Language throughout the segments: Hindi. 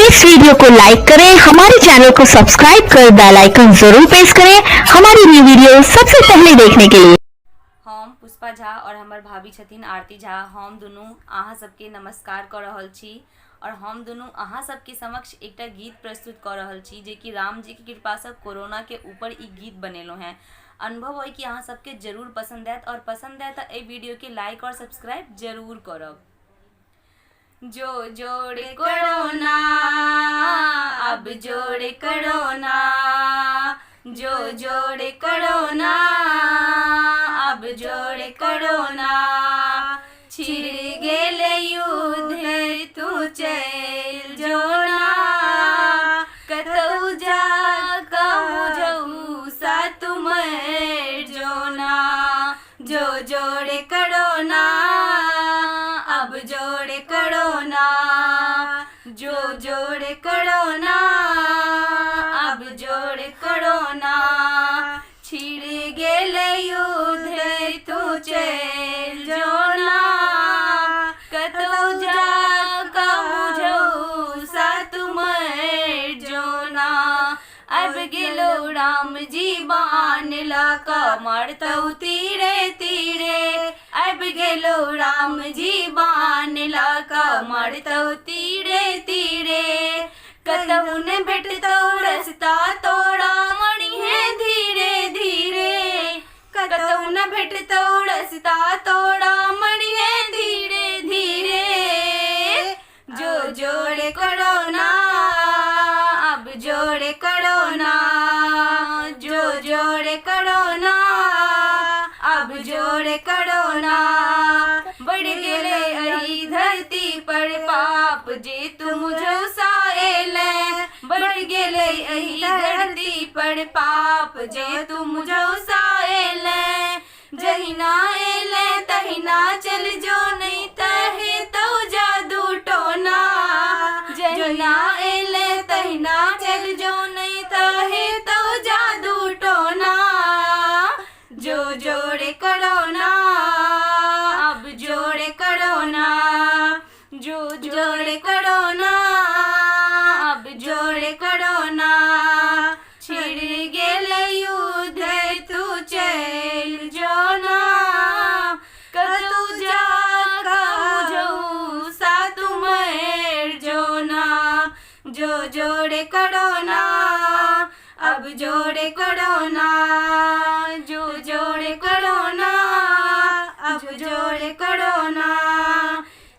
इस वीडियो को लाइक करें, हमारे चैनल को सब्सक्राइब कर बेल आइकन जरूर प्रेस करें हमारी न्यू वीडियो सबसे पहले देखने के लिए। हम पुष्पा झा और हमर भाभी छथिन आरती झा, हम दुनू अहाँ सबके नमस्कार कर रहल छी और हम दुनू अहाँ सबके समक्ष एकटा गीत प्रस्तुत कर रहल छी जे कि राम जी की कृपा से कोरोना के ऊपर ई गीत बनेलो हैं। अनुभव है कि अहाँ सबके जरूर पसंद आयत और पसंद आए तो ए वीडियो के लाइक और सब्सक्राइब जरूर करब। जो जोड़े कोरोना अब जोड़े कोरोना, जो जोड़े कोरोना अब जोड़े कोरोना, छिड़ गेले युद्ध तू चल जोना, कतौ जा कहूँ जाऊ सा तुम जोना, जो जोड़े कोरोना अब जोड़े कोरोना, जो जोड़े कोरोना अब जोड़े कोरोना, छिड़ गेले युद्ध तू चल जोना, कतौ जा कहूँ जाऊ सा तुम जोना, अब गेलो राम जी बान लाका मरतौ तीरे तीरे, अब गेलो राम जी बान लाका मरतौ तीरे तीरे, कतहु न भेटतौ रस्ता तोड़ा मणि है धीरे धीरे, कतहु न भेटतौ रस्ता तोड़ा मणि है धीरे धीरे, जो जोड़े कोरोना अब जोड़े कोरोना, जो जोड़े कोरोना अब जोड़े कोरोना, बढ़ गेले अही धरती पर पाप जे तुम जो साएले, बढ़ गेले अही धरती पर पाप जे तुम जो साएले, जहिना एले तहिना चल जो नहीं तहे तो जादू टोना, जहिना एले तहिना चल जो नहीं तहे तो जादू टोना, जो जोड़े कोरोना अब जोड़े कोरोना, जो जोड़े कोरोना अब जोड़े कोरोना, छिड़ गेले युद्ध तू चल जोना, कतौ जा कहूँ जाऊ सा तुम जोना, जो जोड़े कोरोना अब जोड़े कोरोना, जो जोड़े कोरोना अब जोड़े कोरोना,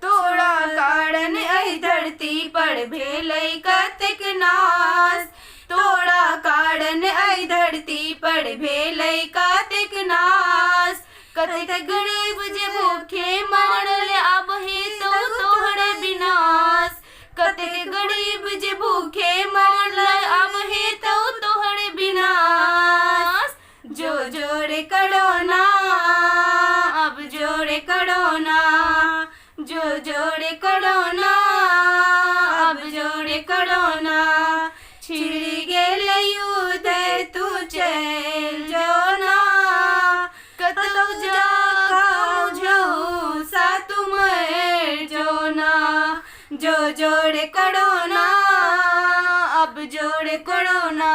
तोरा कारण एहि धरती पर भेलै कतेक नाश, तोरा कारण एहि धरती पर भेलै कतेक नाश, कतेक गरीब जे भूखे मरल आब हेतौ तोहर विनाश, कतेक गरीब जे भूखे मरल आब हेतौ तोहर विनाश, जो जोड़े कोरोना अब जोड़े कोरोना, जो जोड़े कोरोना अब जोड़े कोरोना, छिड़ गेले युद्ध तू चल जोना, कतौ जा कहूँ जाऊ सा तुम जोना, जो जोड़े कोरोना अब जोड़े कोरोना।